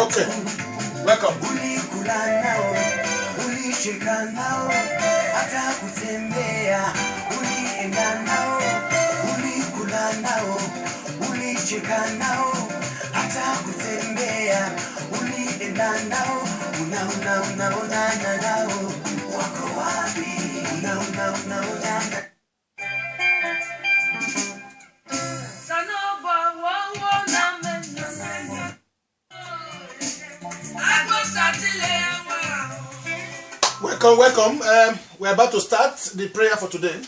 Okay, welcome. Welcome. We're about to start the prayer for today.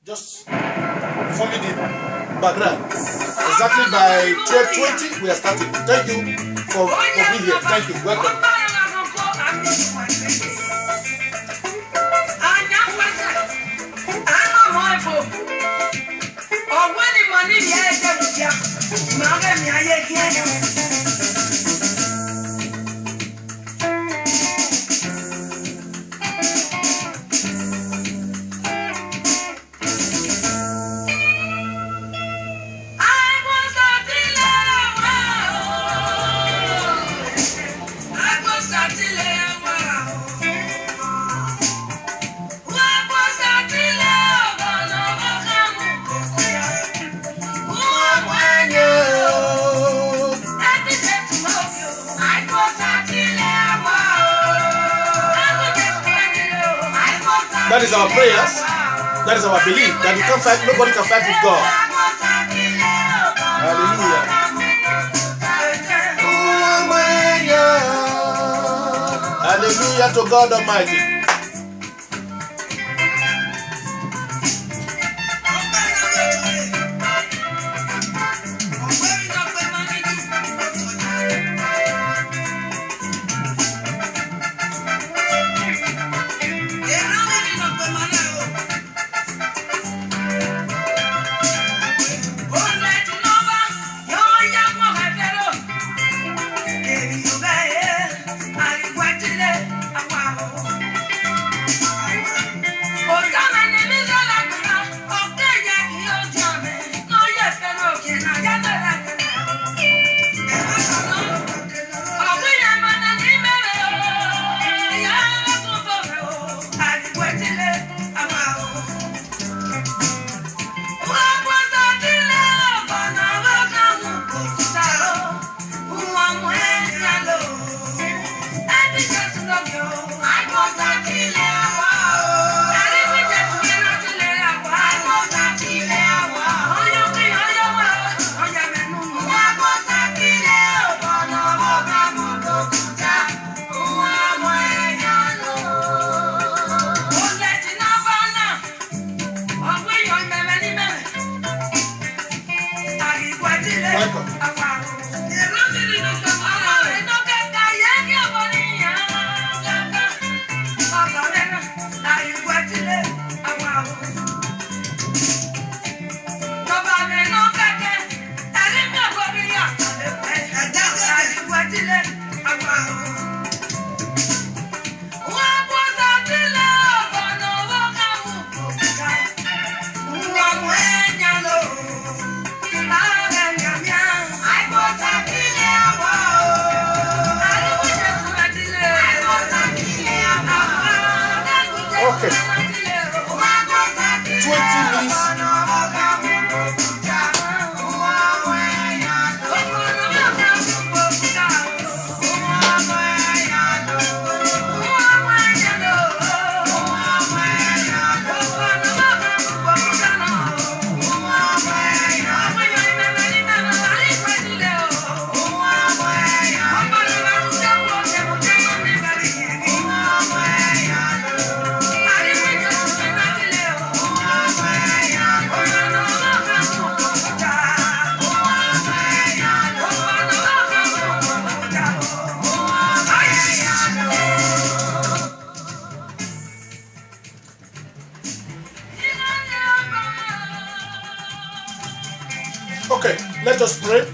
Just follow the background. Exactly by 12:20, we are starting. Thank you for being here. Thank you. Welcome. That is our prayers. That is our belief that we can't fight. Nobody can fight with God. Hallelujah. Hallelujah to God Almighty. Okay. 20 minutes. Okay, let us pray.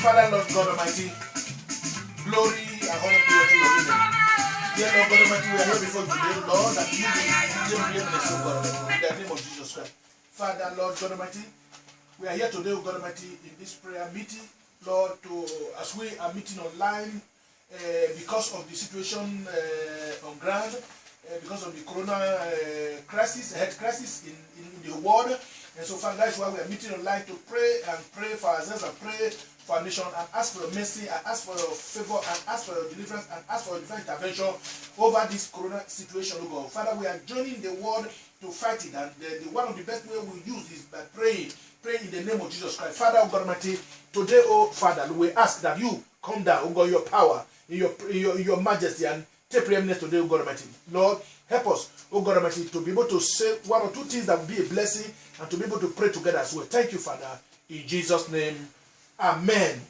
Father, Lord God Almighty, glory and honor be unto your name. Dear Lord God Almighty, we are here before you today, Lord, that you will give us, oh God, in the name of Jesus Christ. Father, Lord God Almighty, we are here today, oh God Almighty, in this prayer meeting, Lord, as we are meeting online, because of the situation on ground, because of the corona crisis, health crisis in the world. And so, Father, that's why we are meeting online to pray for ourselves and pray for our nation and ask for your mercy and ask for your favor and ask for your deliverance and ask for your divine intervention over this corona situation, oh God. Father, we are joining the world to fight it, and one of the best way we use is by praying. Pray in the name of Jesus Christ. Father, oh God Almighty, today, oh Father, we ask that you come down, oh God, your power, in your majesty, and take preeminence today, oh God Almighty. Lord, help us, oh God Almighty, to be able to say one or two things that will be a blessing and to be able to pray together as well. Thank you, Father, in Jesus' name. Amen.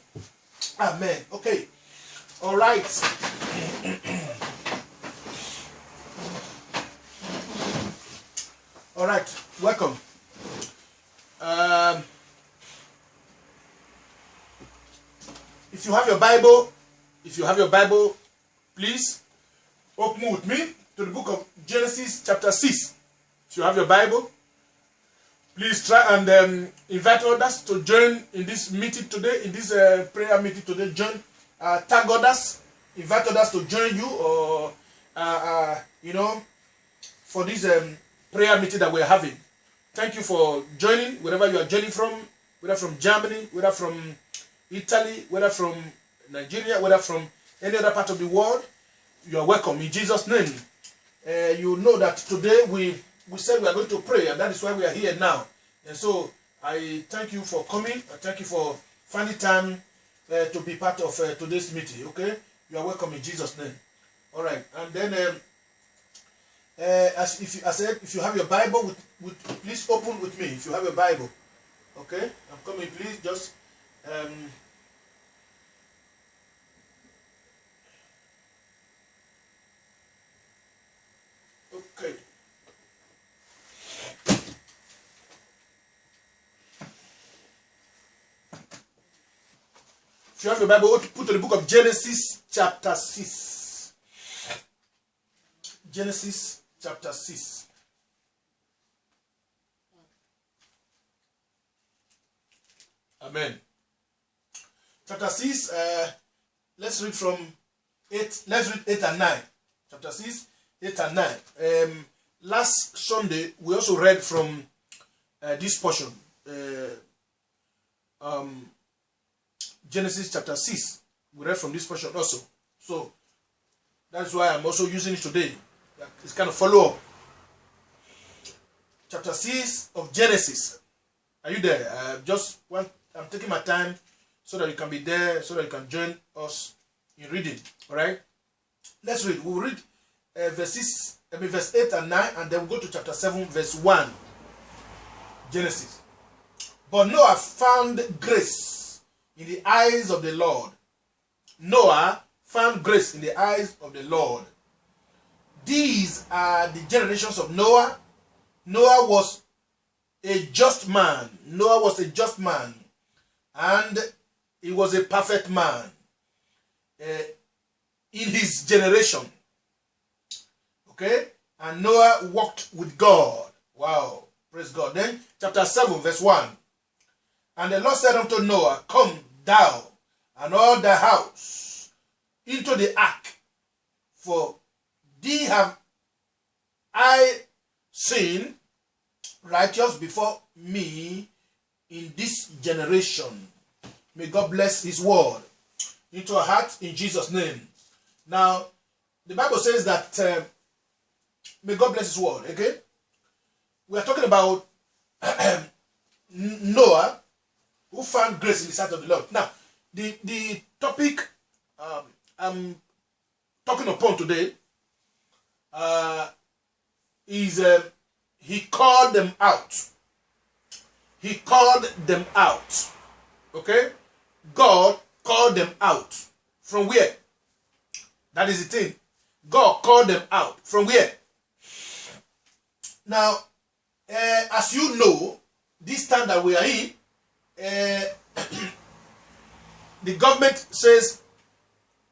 Amen. Okay. All right. All right. Welcome. If you have your Bible, please open with me to the book of Genesis chapter 6. If you have your Bible, please try and invite others to join in this meeting today, in this prayer meeting today. Tag others, invite others to join you, or for this prayer meeting that we're having. Thank you for joining, wherever you are joining from, whether from Germany, whether from Italy, whether from Nigeria, whether from any other part of the world. You are welcome in Jesus' name. You know that today we said we are going to pray, and that is why we are here now. And so I thank you for coming. I thank you for finding time to be part of today's meeting. Okay, you are welcome in Jesus' name. All right, and then if you have your Bible, please open with me. If you have your Bible, okay, I'm coming. Please just okay. If you have your Bible, put to the book of Genesis chapter 6. Genesis chapter 6. Amen. Chapter 6, let's read from 8. Let's read 8 and 9. Chapter 6, 8 and 9. Last Sunday, we also read from this portion. Genesis chapter 6. We read from this portion also. So, that's why I'm also using it today. It's kind of follow-up. Chapter 6 of Genesis. Are you there? I'm taking my time so that you can be there, so that you can join us in reading. All right, let's read. We'll read verse 8 and 9, and then we'll go to chapter 7, verse 1. Genesis. But Noah found grace in the eyes of the Lord. Noah found grace in the eyes of the Lord. These are the generations of Noah. Noah was a just man. Noah was a just man. And he was a perfect man in his generation. Okay? And Noah walked with God. Wow. Praise God. Then chapter 7 verse 1. And the Lord said unto Noah, Come thou and all the house into the ark, for thee have I seen righteous before me in this generation. May God bless his word into our hearts in Jesus' name. Now, the Bible says that may God bless his word, okay? We are talking about Noah, who found grace in the sight of the Lord. Now, the topic I'm talking upon today is he called them out. He called them out. Okay? God called them out. From where? That is the thing. God called them out. From where? Now, as you know, this time that we are in, the government says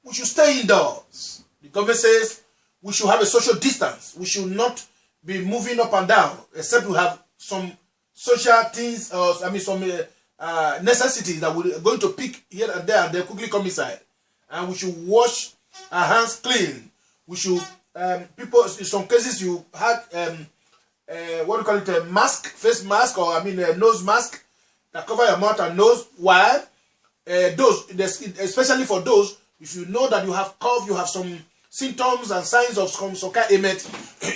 we should stay indoors. The government says we should have a social distance. We should not be moving up and down, except we have some social things, or some necessities that we're going to pick here and there, and then quickly come inside. And we should wash our hands clean. We should, people, in some cases, you had, what do you call it, a mask, face mask, or a nose mask that cover your mouth and nose. Why? Those, especially for those, if you know that you have cough, you have some symptoms and signs of some kind of ailment,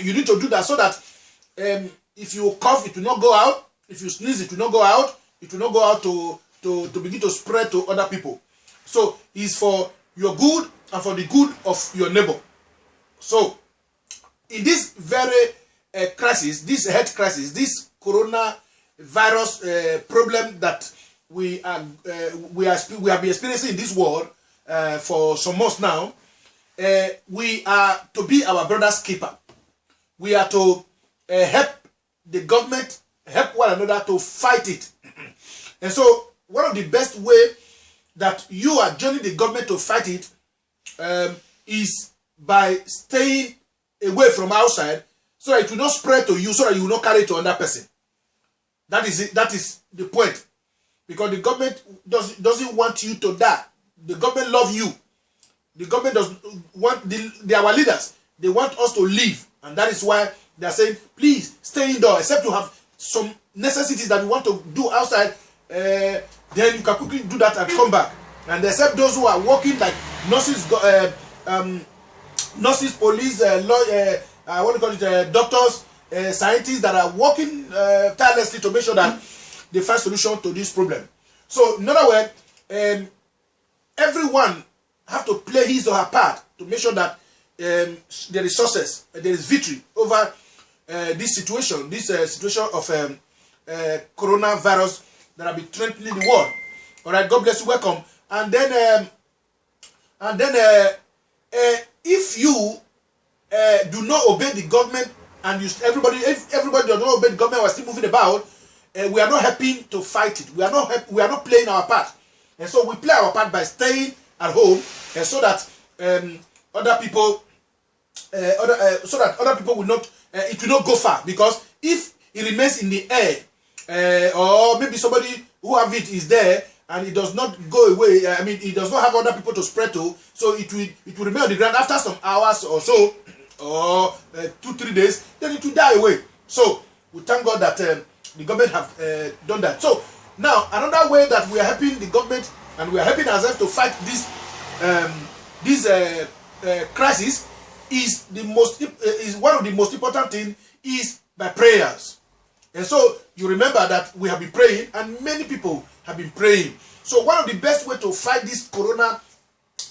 you need to do that so that if you cough, it will not go out. If you sneeze, it will not go out. It will not go out to begin to spread to other people. So it's for your good and for the good of your neighbor. So in this very crisis, this health crisis, this coronavirus problem that we have been experiencing in this world for some months now, we are to be our brother's keeper. We are to help the government, help one another to fight it. And so one of the best way that you are joining the government to fight it is by staying away from outside, so that it will not spread to you, so that you will not carry it to another person. That is it. That is the point. Because the government doesn't want you to die. The government loves you. The government does want, they are our leaders. They want us to live. And that is why they are saying, please stay indoors, except you have some necessities that you want to do outside, then you can quickly do that and come back. And except those who are working like nurses, nurses, police, doctors, scientists that are working tirelessly to make sure that they find solution to this problem. So in other words, everyone have to play his or her part to make sure that there is success, there is victory over this situation of coronavirus that have been threatening the world. All right, God bless you. Welcome. And then if you do not obey the government, and if everybody does not obey the government, we're still moving about, we are not helping to fight it. We are not playing our part. And so we play our part by staying at home, and so that other people will not, it will not go far. Because if it remains in the air, or maybe somebody who have it is there and it does not go away, it does not have other people to spread to, so it will remain on the ground after some hours or so, or 2-3 days, then it will die away. So we thank God that the government have done that. So now another way that we are helping the government and we are helping ourselves to fight this crisis is one of the most important thing is by prayers. And so you remember that we have been praying, and many people have been praying. So one of the best way to fight this corona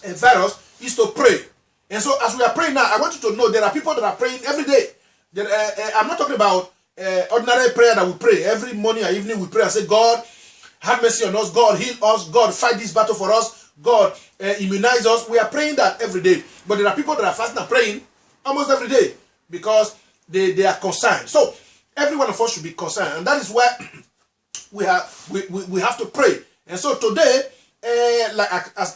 virus is to pray. And so as we are praying now, I want you to know there are people that are praying every day. I'm not talking about ordinary prayer that we pray. Every morning or evening we pray and say, God, have mercy on us. God, heal us. God, fight this battle for us. God, immunize us. We are praying that every day. But there are people that are fasting and praying almost every day because they are concerned. So every one of us should be concerned. And that is why we have to pray. And so today,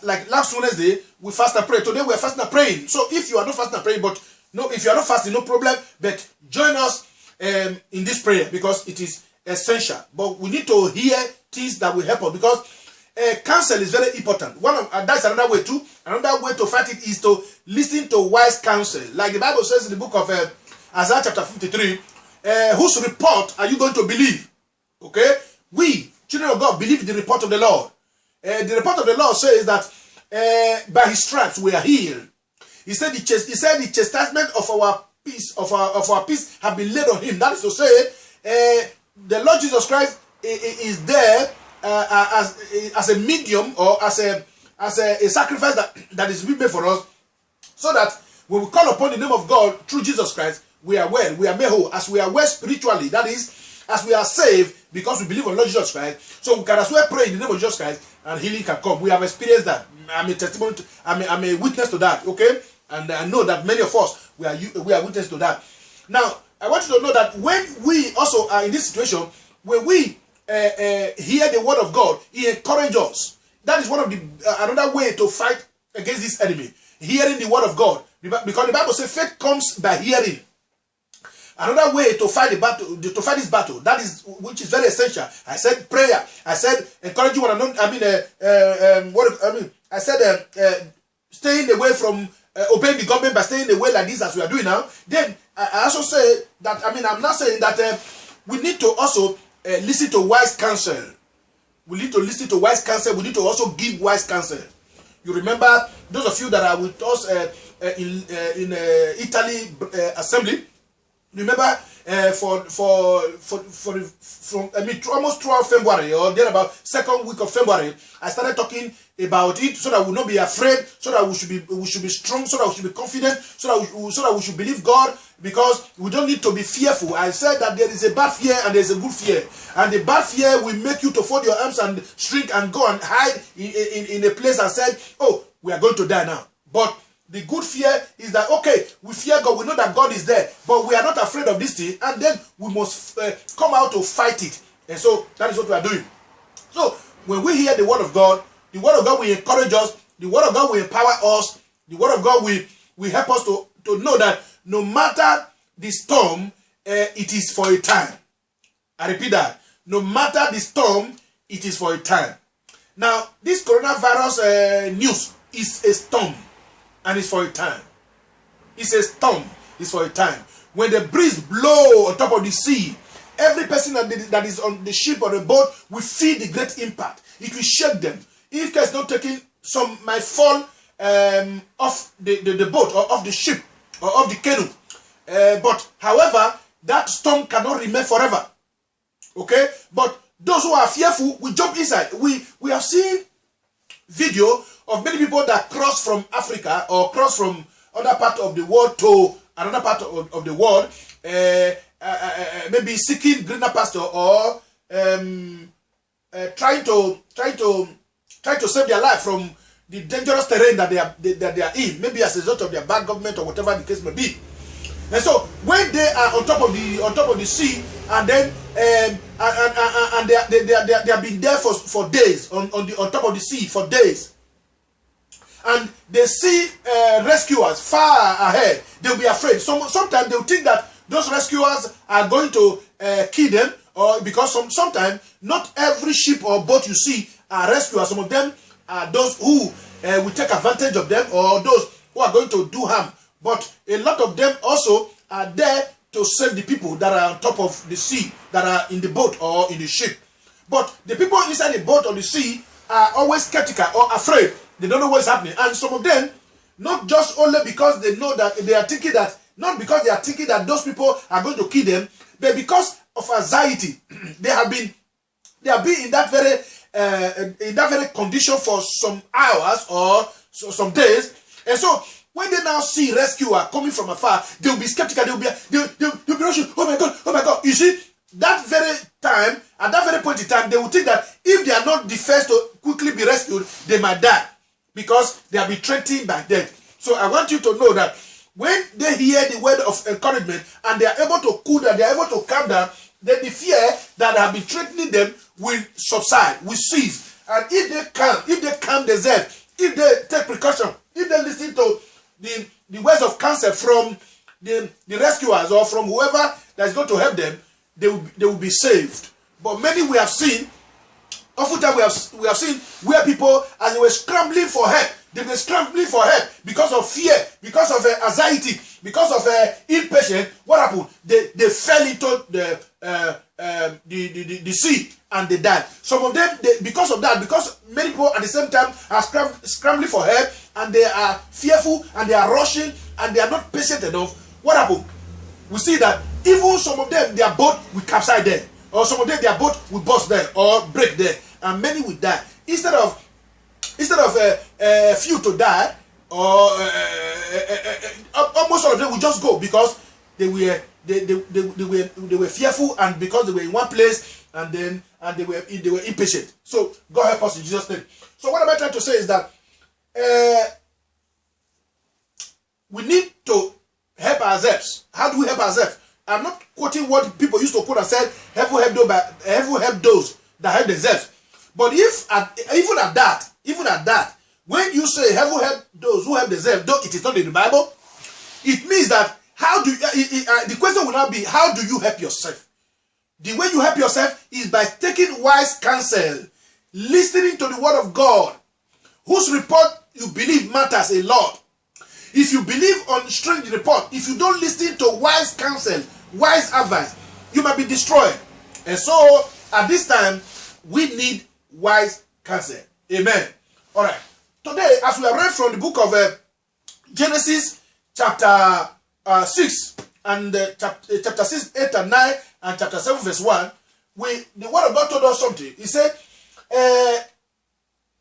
like last Wednesday, we fast and pray. Today we are fasting and praying. So if you are not fasting and praying, but no, if you are not fasting, no problem. But join us in this prayer because it is essential. But we need to hear things that will help us because counsel is very important. That's another way too. Another way to fight it is to listen to wise counsel. Like the Bible says in the book of Isaiah chapter 53, whose report are you going to believe? Okay, we children of God believe the report of the Lord. The report of the Lord says that by His stripes we are healed. He said the chastisement of our peace have been laid on Him. That is to say, the Lord Jesus Christ is there as a medium or as a sacrifice that is made for us, so that when we call upon the name of God through Jesus Christ, we are well, we are made whole. As we are well spiritually, that is, as we are saved because we believe on Lord Jesus Christ, so we can as well pray in the name of Jesus Christ and healing can come. We have experienced that. I'm a testimony. I'm a witness to that. Okay, and I know that many of us we are witness to that. Now I want you to know that when we also are in this situation, when we hear the word of God, He encourages us. That is one of the another way to fight against this enemy. Hearing the word of God, because the Bible says faith comes by hearing. Another way to fight the battle, to fight this battle, that is which is very essential. I said prayer. I said encouraging one another. I said staying away from obeying the government by staying away like this as we are doing now. Then I also say that I'm not saying that we need to also listen to wise counsel. We need to listen to wise counsel. We need to also give wise counsel. You remember those of you that are with us in Italy assembly. Remember from almost throughout February or then about second week of February, I started talking about it so that we will not be afraid, so that we should be strong, so that we should be confident, so that we should believe God, because we don't need to be fearful. I said that there is a bad fear and there is a good fear, and the bad fear will make you to fold your arms and shrink and go and hide in a place and said, oh, we are going to die now. But the good fear is that, okay, we fear God, we know that God is there, but we are not afraid of this thing, and then we must come out to fight it. And so that is what we are doing. So when we hear the word of God will encourage us, the word of God will empower us, the word of God will help us to know that no matter the storm, it is for a time. I repeat that. No matter the storm, it is for a time. Now, this coronavirus news is a storm. And it's for a time. It's a storm. It's for a time. When the breeze blow on top of the sea, every person that is on the ship or the boat will feel the great impact. It will shake them. If care is not taken, some might fall off the boat or off the ship or off the canoe. But however, that storm cannot remain forever. Okay? But those who are fearful will jump inside. We have seen video of many people that cross from Africa or cross from other part of the world to another part of the world, maybe seeking greener pasture or trying to save their life from the dangerous terrain that they are in, maybe as a result of their bad government or whatever the case may be. And so when they are on top of the sea, and then and they have been there for days on top of the sea for days, and they see rescuers far ahead, they'll be afraid. Sometimes they'll think that those rescuers are going to kill them, or because sometimes not every ship or boat you see are rescuers. Some of them are those who will take advantage of them, or those who are going to do harm. But a lot of them also are there to save the people that are on top of the sea, that are in the boat or in the ship. But the people inside the boat or the sea are always skeptical or afraid. They don't know what's happening. And some of them, not just only because they know that they are thinking that, not because they are thinking that those people are going to kill them, but because of anxiety. They have been in that very in that very condition for some hours or some days. And so when they now see rescuer coming from afar, they will be skeptical. They'll be rushing. Oh my God! Oh my God! You see, that very time, at that very point in time, they will think that if they are not the first to quickly be rescued, they might die because they have been threatened by death. So I want you to know that when they hear the word of encouragement and they are able to cool down, they are able to calm down, then the fear that have been threatening them will subside, will cease. And if they calm themselves, if they take precaution, if they listen to the words of counsel from the rescuers or from whoever that is going to help them, they will be saved. But many we have seen, oftentimes we have seen where people, as they were scrambling for help, they were scrambling for help because of fear, because of anxiety, because of impatience. What happened? They fell into the sea and they died. Some of them, because of that, because many people at the same time are scrambling for help and they are fearful and they are rushing and they are not patient enough. What happened? We see that even some of them, their boat will capsize there, or some of them, their boat will burst there or break there, and many will die. Instead of few to die, or almost all of them will just go because they were fearful and because they were in one place and they were impatient. So God help us in Jesus' name. So what am I trying to say is that we need to help ourselves. How do we help ourselves? I'm not quoting what people used to quote and said, heaven help those that help themselves. But even at that, when you say heaven help those who help themselves, though it is not in the Bible, it means that the question will now be, how do you help yourself? The way you help yourself is by taking wise counsel, listening to the word of God, whose report you believe matters a lot. If you believe on strange report, if you don't listen to wise counsel, wise advice, you might be destroyed. And so, at this time, we need wise counsel. Amen. All right. Today, as we have read from the book of Genesis, chapter 6, and chapter 6, 8, and 9, and chapter 7, verse 1, the word of God told us something. He said,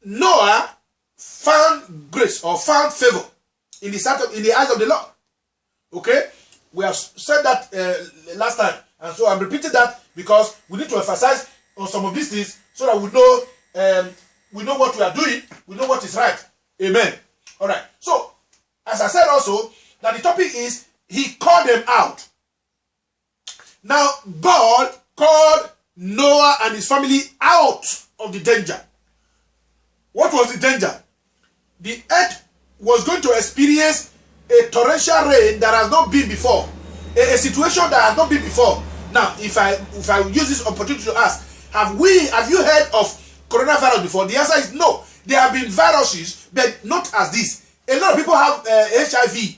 Noah found grace or found favor in the eyes of the Lord. Okay? We have said that last time. And so I'm repeating that because we need to emphasize on some of these things so that we know what we are doing. We know what is right. Amen. All right. So, as I said also, that the topic is, he called them out. Now, God called Noah and his family out of the danger. What was the danger? The earth was going to experience a torrential rain that has not been before. A situation that has not been before. Now, if I use this opportunity to ask, have you heard of coronavirus before? The answer is no. There have been viruses, but not as this. A lot of people have HIV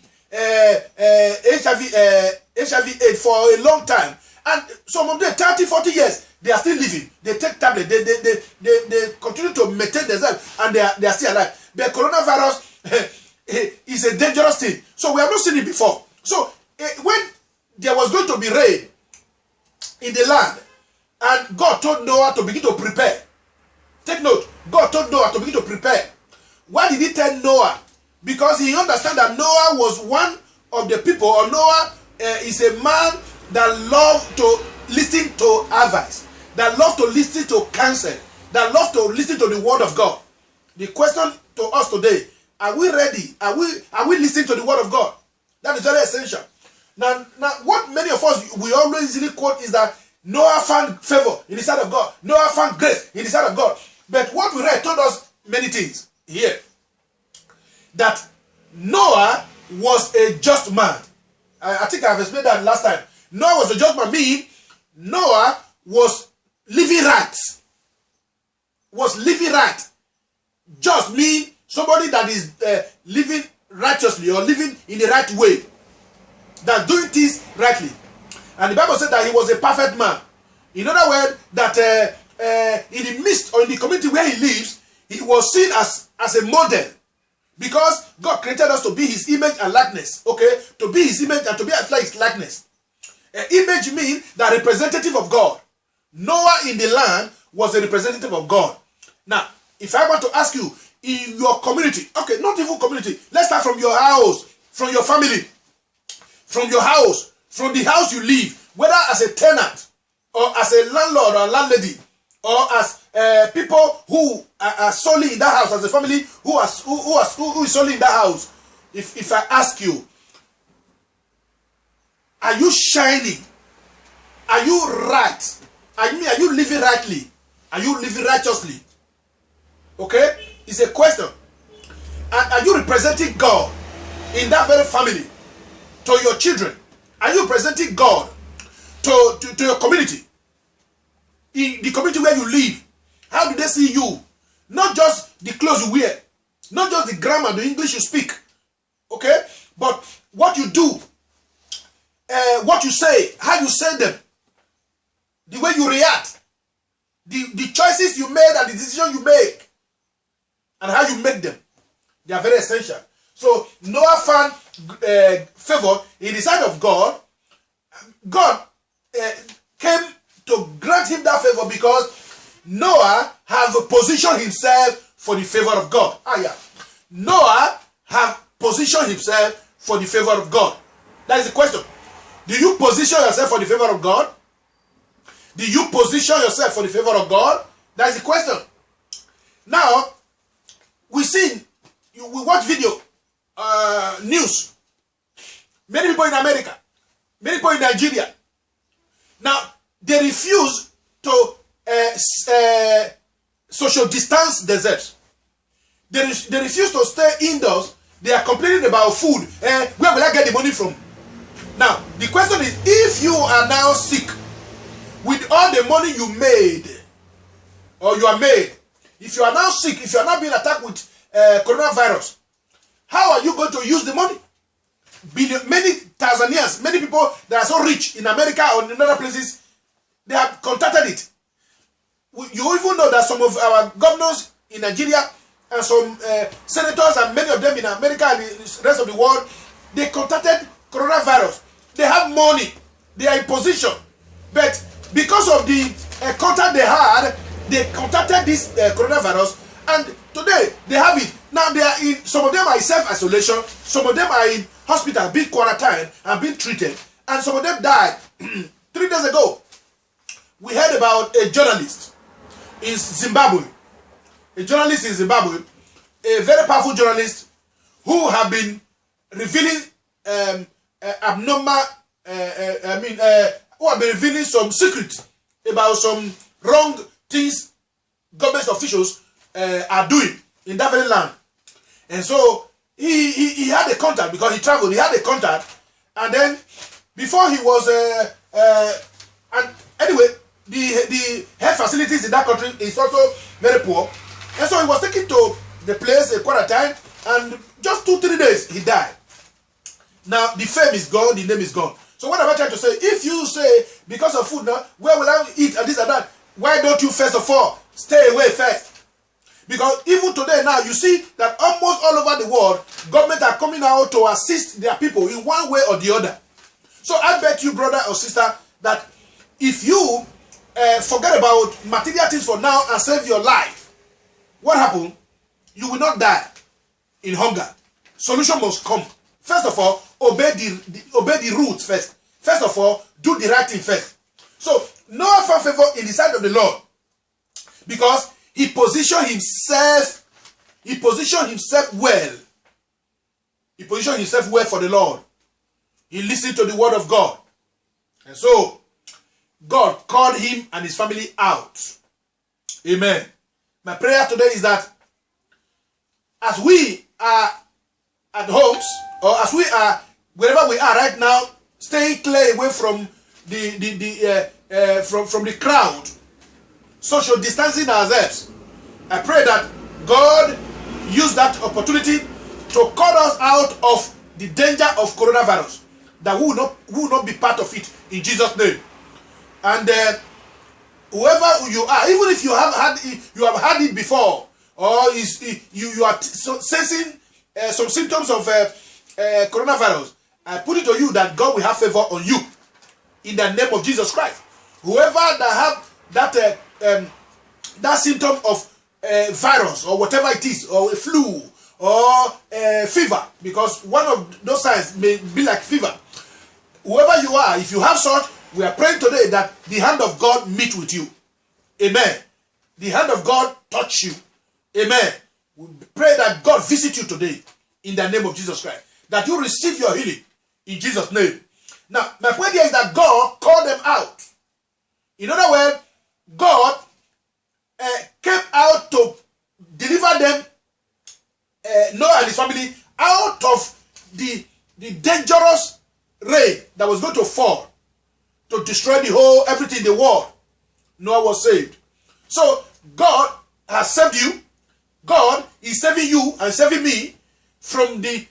AIDS for a long time. And some of them, 30, 40 years, they are still living. They take tablets. They continue to maintain themselves, and they are still alive. But coronavirus is a dangerous thing. So we have not seen it before. So when there was going to be rain in the land, and God told Noah to begin to prepare. Take note. God told Noah to begin to prepare. Why did he tell Noah? Because he understands that Noah was one of the people, or Noah is a man that loved to listen to advice, that loved to listen to counsel, that loved to listen to the word of God. The question to us today, are we ready? Are we listening to the word of God? That is very essential. Now what many of us, we always easily quote is that Noah found favor in the sight of God. Noah found grace in the sight of God. But what we read told us many things here. That Noah was a just man. I think I've explained that last time. Noah was a just man, meaning Noah was living right. Was living right. Just mean somebody that is living righteously or living in the right way. That's doing things rightly. And the Bible said that he was a perfect man. In other words, that in the midst or in the community where he lives, he was seen as a model. Because God created us to be his image and likeness. Okay? To be his image and to be like his likeness. Image means the representative of God. Noah in the land was a representative of God. Now, if I want to ask you, in your community, okay, not even community, let's start from your house, from your family, from your house, from the house you live, whether as a tenant, or as a landlord or landlady, or as people who are solely in that house, as a family who is solely in that house. If I ask you, are you shining? Are you right? Are you living rightly? Are you living righteously? Okay? It's a question. And are you representing God in that very family? To your children? Are you representing God to your community? In the community where you live? How do they see you? Not just the clothes you wear. Not just the grammar, the English you speak. Okay? But what you do. What you say. How you say them. The way you react. The choices you made and the decisions you make. And how you make them. They are very essential. So Noah found favor in the sight of God. God came to grant him that favor because Noah have positioned himself for the favor of God. Noah have positioned himself for the favor of God. That is the question. Do you position yourself for the favor of God? Do you position yourself for the favor of God? That is the question. Now, we watch video, news. Many people in America, many people in Nigeria. Now, they refuse to social distance themselves. They refuse to stay indoors. They are complaining about food. Where will I get the money from? Now, the question is, if you are now sick, with all the money you made, or you are made, if you are now sick, if you are now being attacked with coronavirus, how are you going to use the money? Many Tanzanians, many people that are so rich in America or in other places, they have contacted it. You even know that some of our governors in Nigeria and some senators and many of them in America and the rest of the world, they contacted coronavirus. They have money. They are in position. But because of the contact they had, they contacted this coronavirus, and today they have it. Now they are in, some of them are in self-isolation, some of them are in hospital being quarantined and being treated, and some of them died. 3 days ago, we heard about a journalist in Zimbabwe. A journalist in Zimbabwe, a very powerful journalist who have been revealing abnormal, who have been revealing some secrets about some wrong things government officials are doing in that very land. And so he had a contact because he traveled. He had a contact, and then before he was and anyway, the health facilities in that country is also very poor, and so he was taken to the place, a quarantine, and just 2-3 days he died. Now the fame is gone, the name is gone. So what am I trying to say? If you say because of food now, where will I eat and this and that? Why don't you first of all stay away first? Because even today now, you see that almost all over the world, governments are coming out to assist their people in one way or the other. So I bet you, brother or sister, that if you forget about material things for now and save your life, what happens? You will not die in hunger. Solution must come. First of all, obey the rules first. First of all, do the right thing first. So Noah found favor in the sight of the Lord because he positioned himself well. He positioned himself well for the Lord. He listened to the word of God. And so, God called him and his family out. Amen. My prayer today is that as we are at homes, or as we are wherever we are right now, stay clear away from from the crowd, social distancing ourselves. I pray that God use that opportunity to call us out of the danger of coronavirus, that we will not be part of it in Jesus' name. And whoever you are, even if you have had it before, or you are sensing some symptoms of coronavirus, I put it to you that God will have favor on you in the name of Jesus Christ. Whoever that have that symptom of virus or whatever it is, or a flu or fever, because one of those signs may be like fever. Whoever you are, if you have such, we are praying today that the hand of God meet with you. Amen. The hand of God touch you. Amen. We pray that God visit you today in the name of Jesus Christ. That you receive your healing in Jesus' name. Now, my point here is that God called them out. In other words, God came out to deliver them, Noah and his family, out of the dangerous rain that was going to fall to destroy everything in the world. Noah was saved. So God has saved you. God is saving you and saving me from the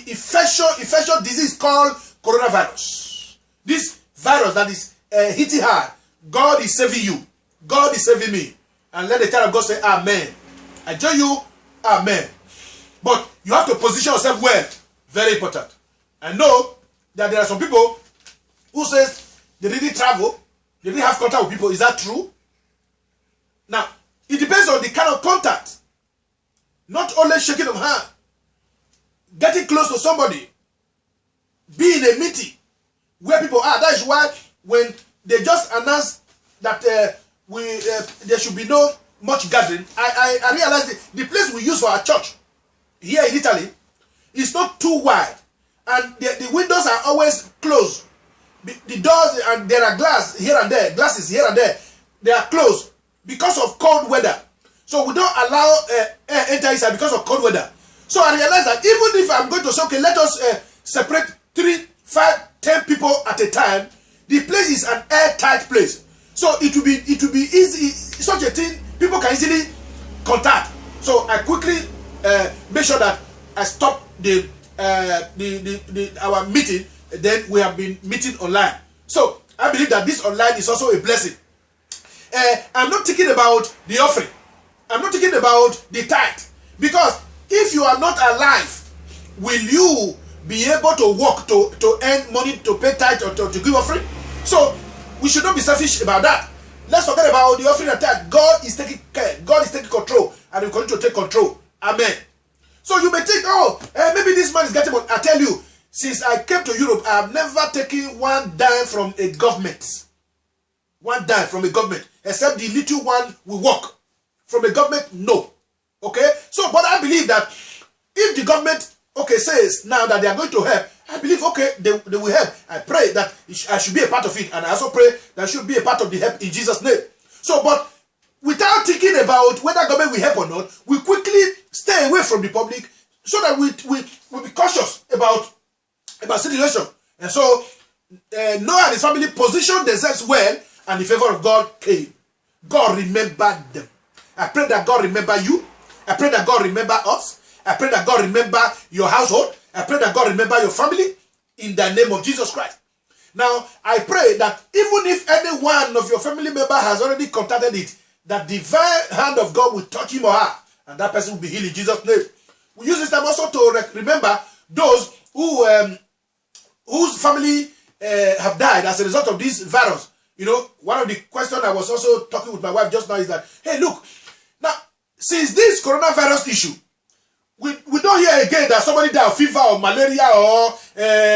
infectious disease called coronavirus. This virus that is hitting hard. God is saving you. God is saving me. And let the child of God say amen. I join you, amen. But you have to position yourself well. Very important. I know that there are some people who says they didn't travel, they didn't have contact with people. Is that true? Now, it depends on the kind of contact. Not only shaking of hand, getting close to somebody, be in a meeting where people are. That is why when they just announced that there should be no much gathering, I realized the place we use for our church here in Italy is not too wide, and the windows are always closed. The doors, and there are glasses here and there. They are closed because of cold weather. So we don't allow air enter inside because of cold weather. So I realized that even if I'm going to say, okay, let us separate 3, 5, 10 people at a time, the place is an airtight place. So it will be easy. Such a thing people can easily contact. So I quickly make sure that I stop our meeting. Then we have been meeting online. So I believe that this online is also a blessing. I'm not thinking about the offering. I'm not thinking about the tithe. Because if you are not alive, will you be able to work to earn money to pay tithe or to give offering? So we should not be selfish about that. Let's forget about the offering and tithe. God is taking care. God is taking control, and will continue to take control. Amen. So you may think, maybe this man is getting money. I tell you, since I came to Europe, I have never taken one dime from a government. One dime from a government, except the little one we work. From a government, no. Okay? So, but I believe that if the government, says now that they are going to help, I believe, they will help. I pray that I should be a part of it. And I also pray that I should be a part of the help in Jesus' name. So, but without thinking about whether government will help or not, we quickly stay away from the public so that we be cautious about situation. And so, Noah and his family positioned themselves well, and the favor of God came. God remembered them. I pray that God remember you. I pray that God remember us. I pray that God remember your household. I pray that God remember your family in the name of Jesus Christ. Now, I pray that even if any one of your family member has already contacted it, that the divine hand of God will touch him or her, and that person will be healed in Jesus' name. We use this time also to remember those who whose family have died as a result of this virus. You know, one of the questions I was also talking with my wife just now is that, hey, look, now, since this coronavirus issue, we don't hear again that somebody died of fever or malaria or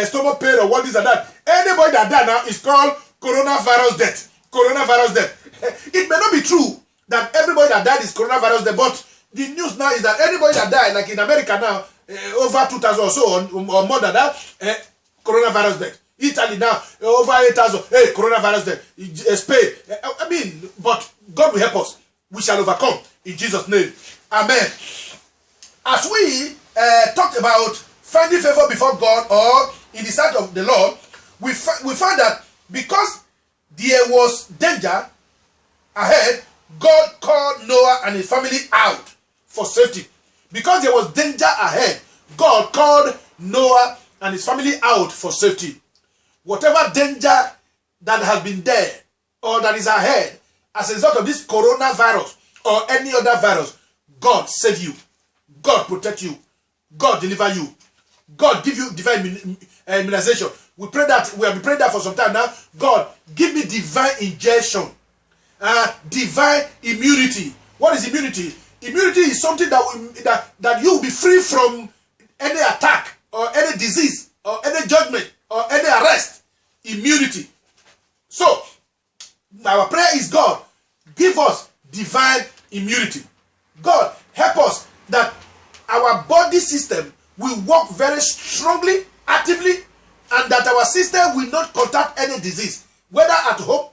stomach pain or what this and that. Anybody that died now is called coronavirus death. Coronavirus death. It may not be true that everybody that died is coronavirus death, but the news now is that anybody that died, like in America now, over 2,000 or so, or more than that, coronavirus death. Italy now, over 8,000, coronavirus death. Spain, but God will help us. We shall overcome in Jesus' name. Amen. As we talked about finding favor before God or in the sight of the Lord, we found that because there was danger ahead, God called Noah and his family out for safety. Because there was danger ahead, God called Noah and his family out for safety. Whatever danger that has been there or that is ahead as a result of this coronavirus or any other virus, God save you. God protect you. God deliver you. God give you divine immunization. We pray that, we have been praying that for some time now. God, give me divine injection. divine immunity. What is immunity? Immunity is something that you will be free from any attack or any disease or any judgment or any arrest. Immunity. So, our prayer is, God, give us divine immunity. God, help us that our body system will work very strongly, actively, and that our system will not contact any disease, whether at home,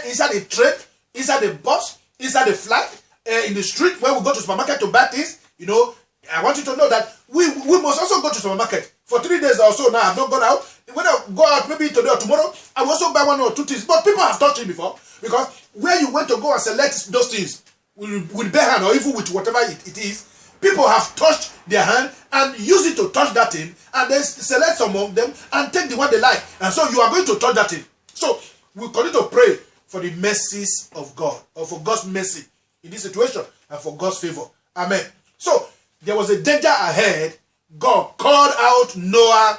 inside a train, inside a bus, inside a flight, in the street, when we go to supermarket to buy things. You know, I want you to know that we must also go to supermarket. For 3 days or so now, I've not gone out. When I go out, maybe today or tomorrow, I will also buy 1 or 2 things. But people have touched it before, because where you went to go and select those things with bare hand or even with whatever it is, people have touched their hand and use it to touch that thing, and then select some of them and take the one they like. And so you are going to touch that thing. So we continue to pray for the mercies of God, or for God's mercy in this situation, and for God's favor. Amen. So there was a danger ahead. God called out Noah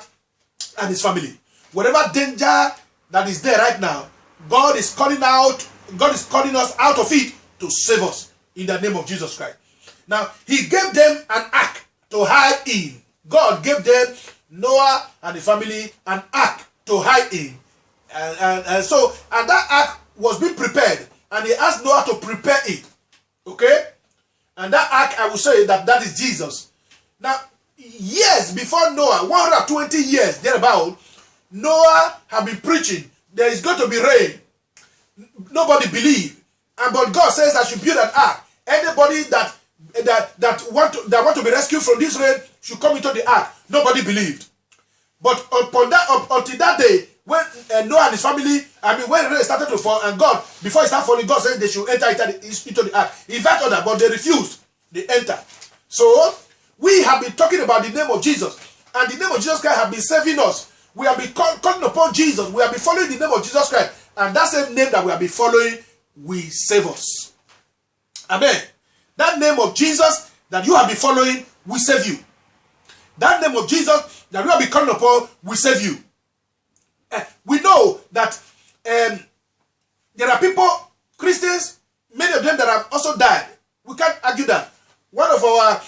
and his family. Whatever danger that is there right now, God is calling us out of it to save us in the name of Jesus Christ. Now, he gave them an ark to hide in. God gave them, Noah and the family, an ark to hide in. And that ark was being prepared, and he asked Noah to prepare it. Okay? And that ark, I will say that is Jesus. Now, years before Noah, 120 years thereabout, Noah had been preaching, there is going to be rain. Nobody believed. But God says I should build an ark. Anybody that want to be rescued from this rain should come into the ark. Nobody believed. But until that day, when Noah and his family, when the rain started to fall, and God, before it started falling, God said they should enter into the ark. He invited others, but they refused. They entered. So, we have been talking about the name of Jesus, and the name of Jesus Christ has been saving us. We have been calling upon Jesus. We have been following the name of Jesus Christ, and that same name that we have been following will save us. Amen. That name of Jesus that you have been following will save you. That name of Jesus that we have been calling upon will save you. We know that there are people, Christians, many of them that have also died. We can't argue that. One of our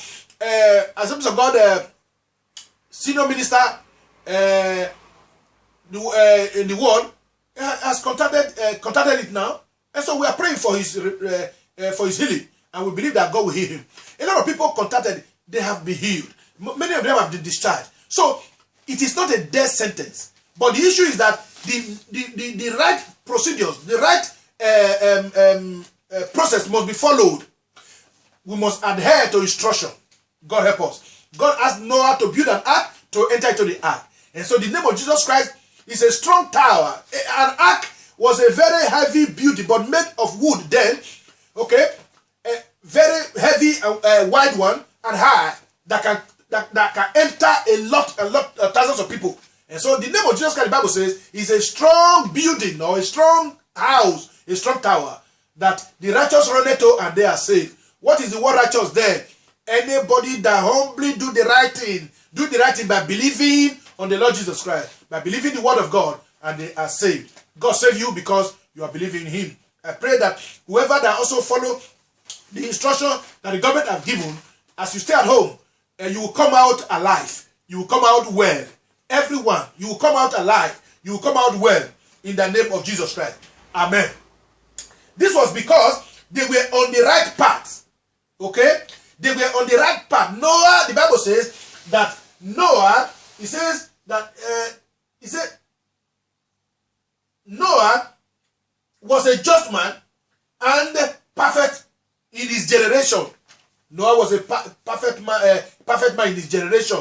Assemblies of God senior minister in the world has contacted it now, and so we are praying for his healing, and we believe that God will heal him. A lot of people contacted, they have been healed. Many of them have been discharged. So it is not a death sentence, but the issue is that the right procedures, the right process must be followed. We must adhere to instruction. God help us. God asked Noah to build an ark to enter into the ark. And so the name of Jesus Christ is a strong tower. An ark was a very heavy building, but made of wood then. Okay? A very heavy, wide one and high that can enter a lot, thousands of people. And so the name of Jesus Christ, the Bible says, is a strong building or a strong house, a strong tower that the righteous run into and they are saved. What is the word righteous there? Anybody that humbly do the right thing by believing on the Lord Jesus Christ, by believing the word of God, and they are saved. God save you because you are believing in him. I pray that whoever that also follow the instruction that the government have given, as you stay at home, you will come out alive. You will come out well. Everyone, you will come out alive. You will come out well in the name of Jesus Christ. Amen. This was because they were on the right path. Okay? They were on the right path. Noah, the Bible says that Noah, Noah was a just man and perfect in his generation. Noah was a perfect man in his generation.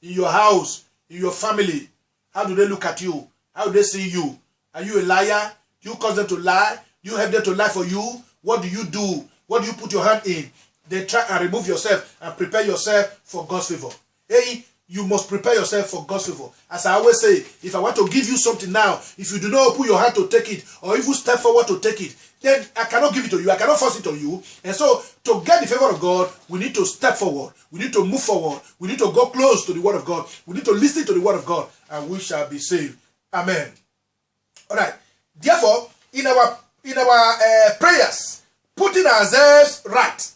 In your house, in your family, how do they look at you? How do they see you? Are you a liar? Do you cause them to lie? Do you help them to lie for you? What do you do? What do you put your hand in? They try and remove yourself and prepare yourself for God's favor. Hey, you must prepare yourself for God's favor. As I always say, if I want to give you something now, if you do not put your hand to take it, or if you step forward to take it, then I cannot give it to you. I cannot force it on you. And so, to get the favor of God, we need to step forward. We need to move forward. We need to go close to the word of God. We need to listen to the word of God, and we shall be saved. Amen. All right. Therefore, in in our prayers, putting ourselves right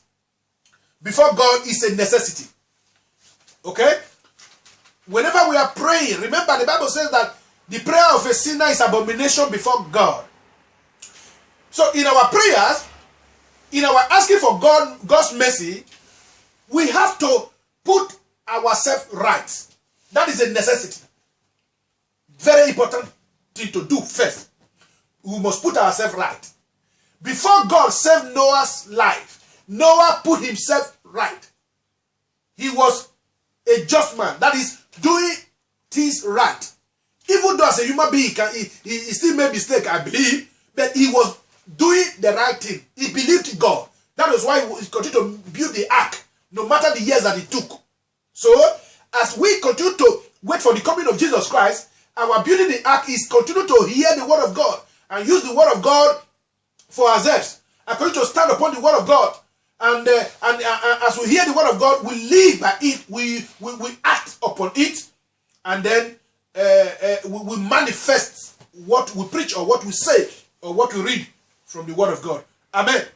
before God is a necessity. Okay? Whenever we are praying, remember the Bible says that the prayer of a sinner is abomination before God. So in our prayers, in our asking for God's mercy, we have to put ourselves right. That is a necessity. Very important thing to do first. We must put ourselves right. Before God saved Noah's life, Noah put himself right. He was a just man. That is, doing things right. Even though as a human being, he still made mistake, I believe, but he was doing the right thing. He believed in God. That is why he continued to build the ark, no matter the years that it took. So, as we continue to wait for the coming of Jesus Christ, our building the ark is continue to hear the word of God and use the word of God for ourselves. And continue to stand upon the word of God. And as we hear the word of God, we live by it. We act upon it. And then we manifest what we preach or what we say or what we read from the word of God. Amen.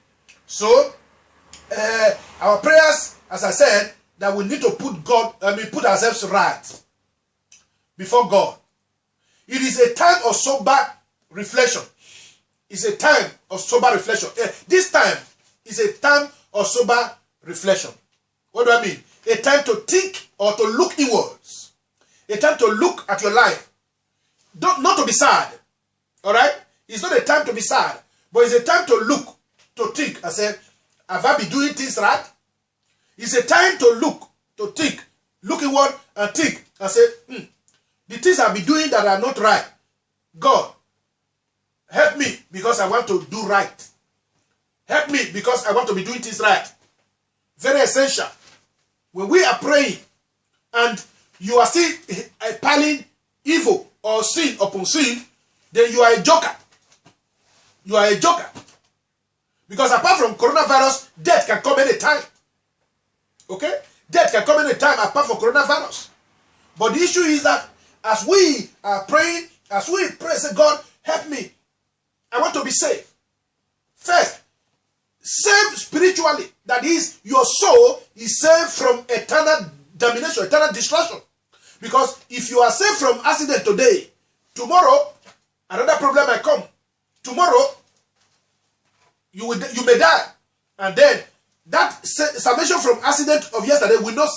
So, our prayers, as I said, that we need to put ourselves right before God. It is a time of sober reflection. It's a time of sober reflection. This time is a time of sober reflection. What do I mean? A time to think or to look inwards. A time to look at your life. Not to be sad. Alright? It's not a time to be sad. But it's a time to look, to think. I said, have I been doing things right? It's a time to look, to think. Look inward and think. I said, the things I've been doing that are not right. God, help me because I want to do right. Help me because I want to be doing things right. Very essential. When we are praying and you are still piling evil or sin upon sin, then you are a joker. You are a joker. Because apart from coronavirus, death can come any time. Okay? Death can come any time apart from coronavirus. But the issue is that as we are praying, as we pray, say, God, help me. I want to be saved. First, saved spiritually. That is, your soul is saved from eternal damnation, eternal destruction. Because if you are saved from accident today, tomorrow, another problem might come. Tomorrow, you may die. And then, that salvation from accident of yesterday will not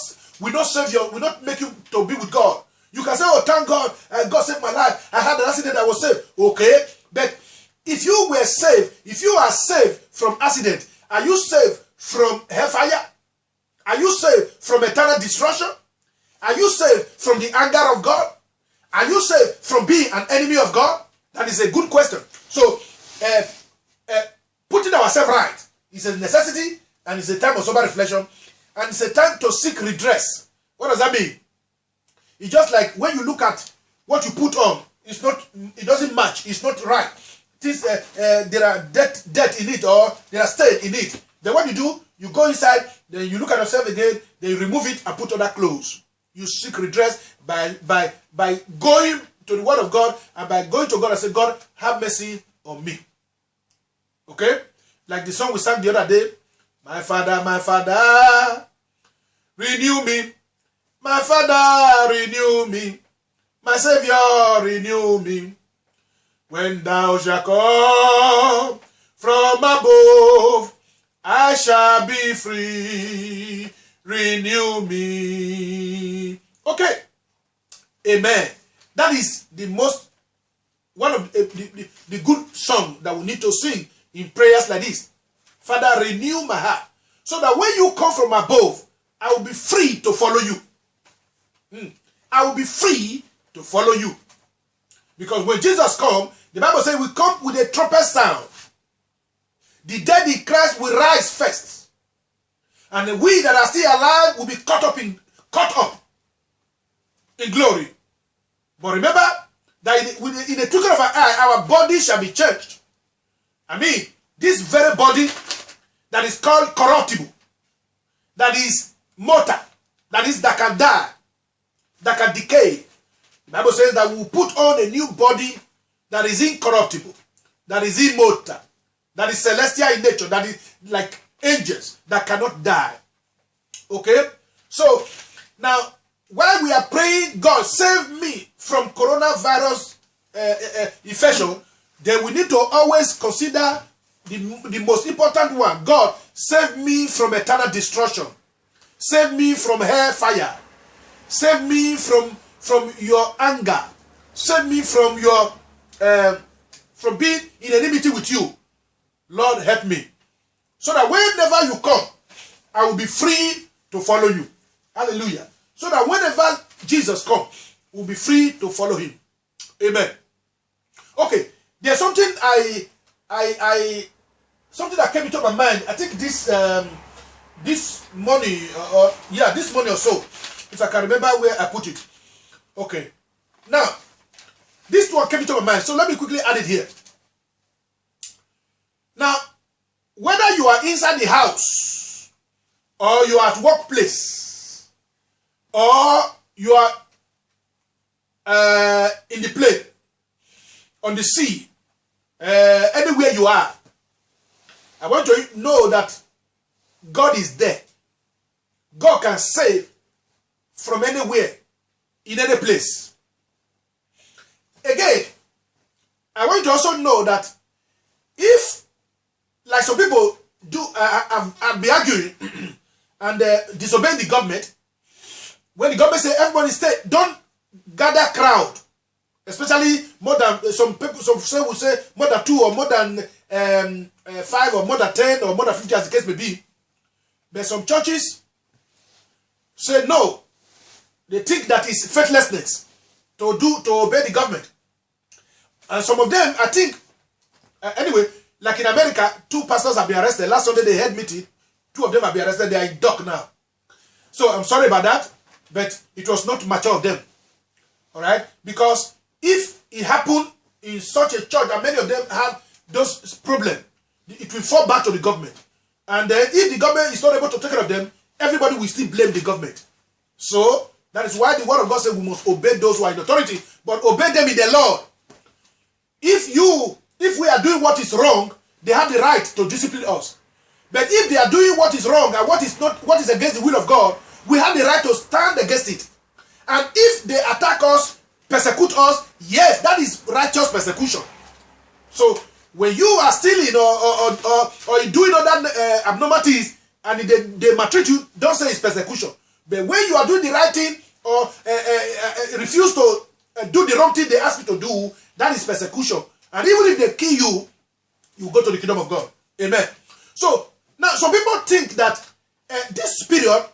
save you, will not make you to be with God. You can say, oh, thank God, God saved my life. I had an accident, I was saved. Okay, but if you were saved, if you are saved from accident, are you saved from hellfire? Are you saved from eternal destruction? Are you saved from the anger of God? Are you saved from being an enemy of God? That is a good question. So, putting ourselves right is a necessity, and it's a time of sober reflection, and it's a time to seek redress. What does that mean? It's just like when you look at what you put on, it doesn't match, it's not right. There are dirt in it, or there are stain in it. Then what you do, you go inside, then you look at yourself again, then you remove it and put other clothes. You seek redress by going to the word of God and by going to God and say, God, have mercy on me. Okay? Like the song we sang the other day, my Father, renew me. My Father, renew me. My Savior, renew me. When thou shalt come from above, I shall be free. Renew me. Okay. Amen. That is one of the good song that we need to sing in prayers like this. Father, renew my heart, so that when you come from above, I will be free to follow you. I will be free to follow you. Because when Jesus comes, the Bible says we come with a trumpet sound. The dead in Christ will rise first. And we that are still alive will be caught up in glory. But remember that in the twinkling of an eye, our body shall be changed. I mean, this very body that is called corruptible, that is mortal, that can die, that can decay. The Bible says that we will put on a new body that is incorruptible, that is immortal, that is celestial in nature, that is like angels that cannot die. Okay? So, now, while we are praying, God, save me from coronavirus infection, then we need to always consider the most important one. God, save me from eternal destruction. Save me from hellfire. Save me from your anger. Save me from your from being in enmity with you. Lord, help me. So that whenever you come, I will be free to follow you. Hallelujah. So that whenever Jesus comes, we'll be free to follow him. Amen. Okay. There's something something that came into my mind. I think this morning, this morning or so, if I can remember where I put it. Okay. Now, this one came into my mind, so let me quickly add it here. Now, whether you are inside the house, or you are at workplace, or you are in the plane, on the sea, anywhere you are, I want you to know that God is there. God can save from anywhere, in any place. Again, I want you to also know that if, like some people do, I'll be arguing and disobeying the government, when the government say everybody stay, don't gather crowd, especially more than some people, some will say more than 2 or more than 5 or more than 10 or more than 50 as the case may be. But some churches say no. They think that is faithlessness to obey the government. And some of them, I think, anyway, like in America, 2 pastors have been arrested. Last Sunday they had meeting. 2 of them have been arrested. They are in dock now. So I'm sorry about that, but it was not mature of them. All right? Because if it happened in such a church and many of them have those problems, it will fall back to the government. And then if the government is not able to take care of them, everybody will still blame the government. So that is why the word of God says we must obey those who are in authority, but obey them in the Lord. If we are doing what is wrong, they have the right to discipline us. But if they are doing what is wrong and what is against the will of God, we have the right to stand against it. And if they attack us, persecute us, yes, that is righteous persecution. So when you are stealing or doing other abnormalities and they maltreat you, don't say it's persecution. But when you are doing the right thing or refuse to do the wrong thing they ask you to do, that is persecution. And even if they kill you, you go to the kingdom of God. Amen. So now some people think that this period,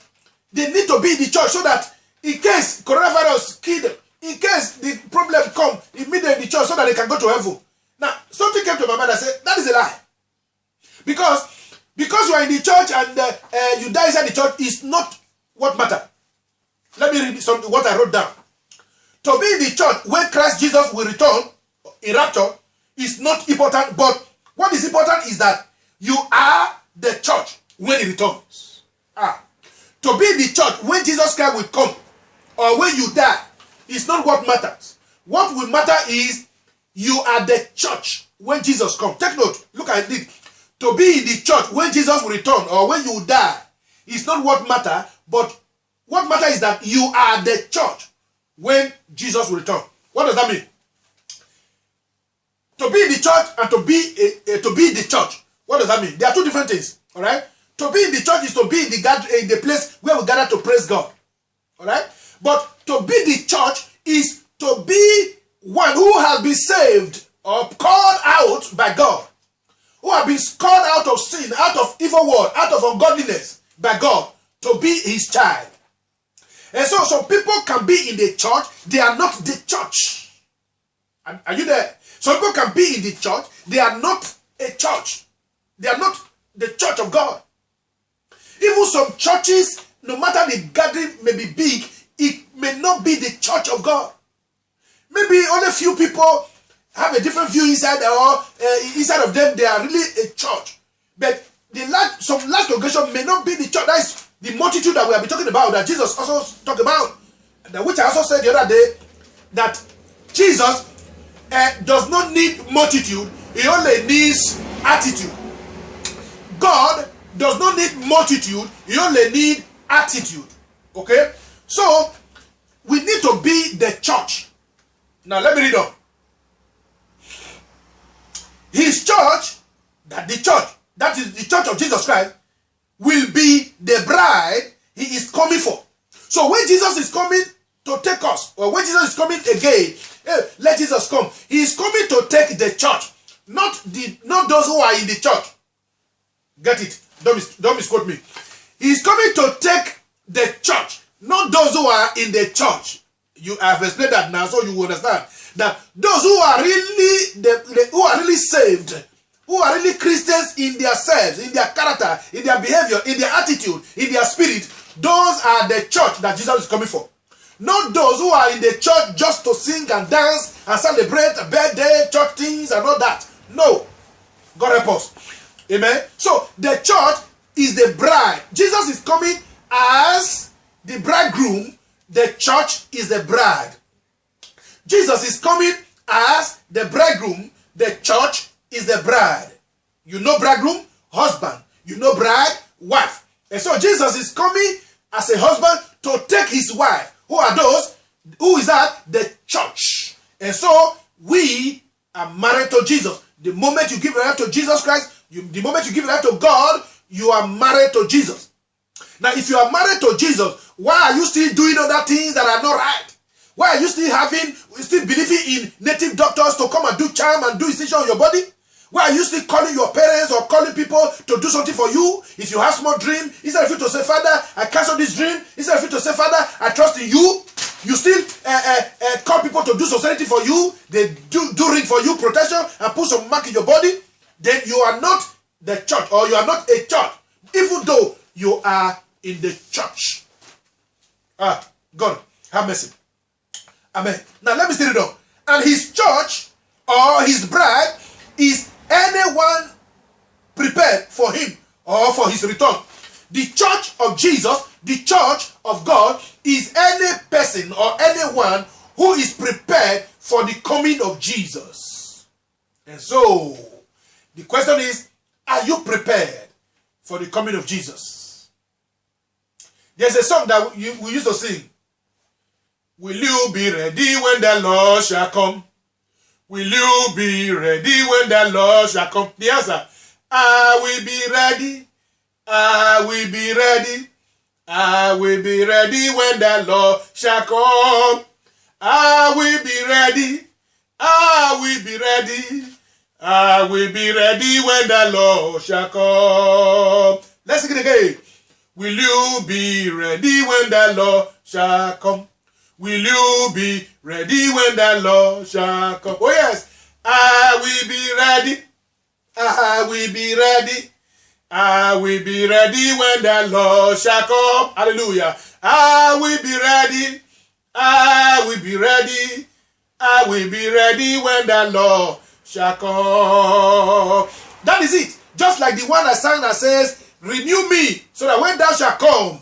they need to be in the church so that in case coronavirus kill them, in case the problem come, immediately in the church so that they can go to heaven. Now, something came to my mind. I said, that is a lie. Because you are in the church and you die inside the church is not what matters. Let me read what I wrote down. To be in the church when Christ Jesus will return in rapture is not important, but what is important is that you are the church when he returns. To be in the church when Jesus Christ will come or when you die is not what matters. What will matter is you are the church when Jesus comes. Take note. Look at it. To be in the church when Jesus will return or when you die is not what matters, but what matters is that you are the church when Jesus will return. What does that mean? To be in the church and to be in the church. What does that mean? There are 2 different things. All right. To be in the church is to be in the place where we gather to praise God. All right. But to be the church is to be one who has been saved or called out by God, who have been called out of sin, out of evil world, out of ungodliness by God, to be his child. And so some people can be in the church, they are not the church. Are you there? Some people can be in the church, they are not a church. They are not the church of God. Even some churches, no matter the gathering may be big, it may not be the church of God. Maybe only a few people have a different view inside, or inside of them they are really a church. But some large congregation may not be the church. That is the multitude that we have been talking about, that Jesus also talked about, which I also said the other day, that Jesus does not need multitude. He only needs attitude. God does not need multitude, he only need attitude. Okay? So, we need to be the church. Now, let me read on. His church, that is the church of Jesus Christ, will be the bride he is coming for. So when Jesus is coming to take us, or when Jesus is coming again, let Jesus come. He is coming to take the church, not those who are in the church. Get it? Don't misquote me. He is coming to take the church, not those who are in the church. You have explained that now, so you understand that those who are really who are really saved, who are really Christians in their selves, in their character, in their behavior, in their attitude, in their spirit, those are the church that Jesus is coming for. Not those who are in the church just to sing and dance and celebrate a birthday, church things and all that. No. God help us. Amen. So the church is the bride. Jesus is coming as the bridegroom. The church is the bride. Jesus is coming as the bridegroom. The church is the bride. You know bridegroom, husband. You know bride, wife. And so Jesus is coming as a husband to take his wife. Who are those? Who is that? The church. And so we are married to Jesus. The moment you give your life to Jesus Christ, the moment you give your life to God, you are married to Jesus. Now, if you are married to Jesus, why are you still doing other things that are not right? Why are you still believing in native doctors to come and do charm and do incision on your body? Why are you still calling your parents or calling people to do something for you? If you have small dream, instead of you to say, Father, I cancel this dream, instead of you to say, Father, I trust in you, you still call people to do society for you, they do ring for you, protection, and put some mark in your body, then you are not the church, or you are not a church, even though you are in the church. God, have mercy. Amen. Now let me say it on. And his church, or his bride, is anyone prepared for him or for his return. The church of Jesus, the church of God, is any person or anyone who is prepared for the coming of Jesus. And so, the question is, are you prepared for the coming of Jesus? There's a song that we used to sing. Will you be ready when the Lord shall come? Will you be ready when the Lord shall come? The answer, I will be ready. I will be ready. I will be ready when the Lord shall come. I will be ready. I will be ready. I will be ready when the Lord shall come. Let's sing it again. Will you be ready when the Lord shall come? Will you be ready when the Lord shall come? Oh yes, I will be ready. I will be ready. I will be ready when the Lord shall come. Hallelujah. I will be ready. I will be ready. I will be ready when the Lord shall come. That is it. Just like the one I sang that says, renew me so that when thou shalt come,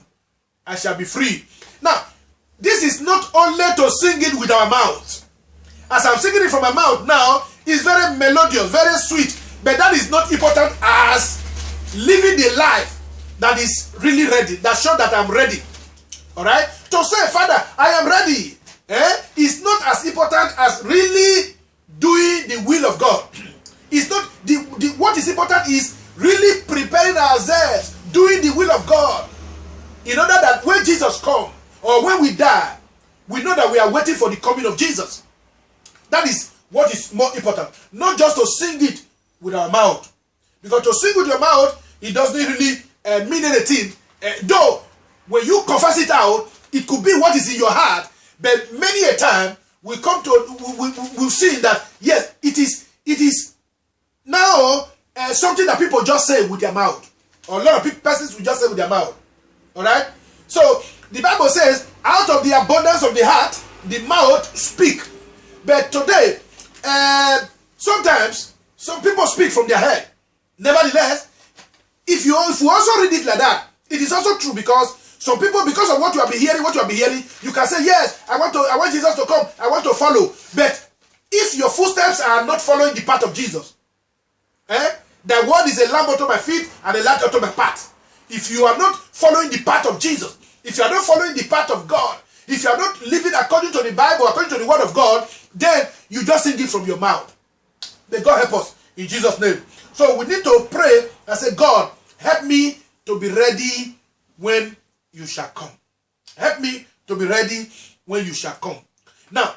I shall be free. Now, this is not only to sing it with our mouth. As I'm singing it from my mouth now, it's very melodious, very sweet. But that is not important as living the life that is really ready, that shows that I'm ready. Alright? To say, Father, I am ready, is not as important as really doing the will of God. It's not, what is important is really preparing ourselves, doing the will of God, in order that when Jesus comes, or when we die, we know that we are waiting for the coming of Jesus. That is what is more important. Not just to sing it with our mouth. Because to sing with your mouth, it doesn't really mean anything. Though, when you confess it out, it could be what is in your heart. But many a time, we've seen that, yes, it is now something that people just say with their mouth. Or a lot of persons will just say with their mouth. Alright? So, the Bible says, out of the abundance of the heart, the mouth speak. But today, sometimes, some people speak from their head. Nevertheless, if you also read it like that, it is also true because some people, because of what you have been hearing, you can say, yes, I want Jesus to come, I want to follow. But if your footsteps are not following the path of Jesus, Thy word is a lamp unto my feet and a light unto my path. If you are not following the path of Jesus, if you are not following the path of God, if you are not living according to the Bible, according to the word of God, then you just sing it from your mouth. May God help us in Jesus' name. So we need to pray and say, God, help me to be ready when you shall come. Help me to be ready when you shall come. Now,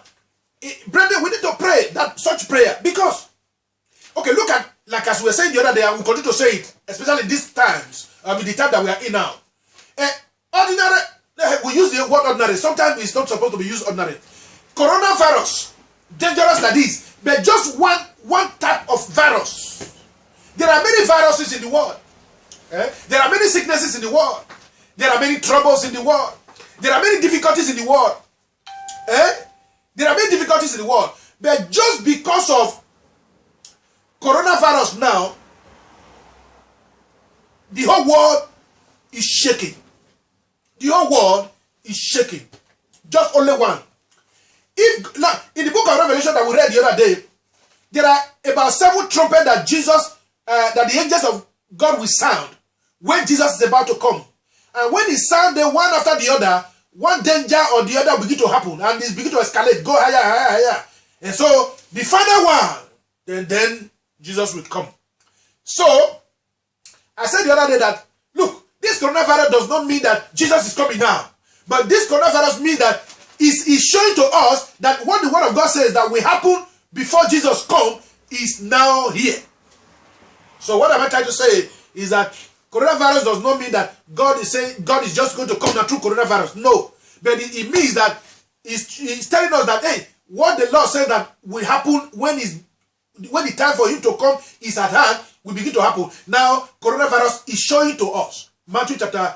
brethren, we need to pray that such prayer because, okay, look at, like as we were saying the other day, and we continue to say it, especially in these times, in the time that we are in now. Ordinary, we use the word ordinary. Sometimes it's not supposed to be used ordinary. Coronavirus, dangerous like this, but just one type of virus. There are many viruses in the world. There are many sicknesses in the world. There are many troubles in the world. There are many difficulties in the world. There are many difficulties in the world. But just because of coronavirus now, the whole world is shaking. The whole world is shaking. Just only one. If now, in the book of Revelation that we read the other day, there are about 7 trumpets that Jesus, that the angels of God will sound when Jesus is about to come. And when he sound them one after the other, one danger or the other will begin to happen, and it's begin to escalate, go higher, higher, higher. And so the final one, then Jesus will come. So I said the other day that, look, this coronavirus does not mean that Jesus is coming now. But this coronavirus means that is showing to us that what the word of God says that will happen before Jesus comes is now here. So what am I trying to say is that coronavirus does not mean that God is saying God is just going to come now through coronavirus. No. But it means that it's telling us that, hey, what the Lord says that will happen when the time for him to come is at hand, will begin to happen. Now, coronavirus is showing to us. Matthew chapter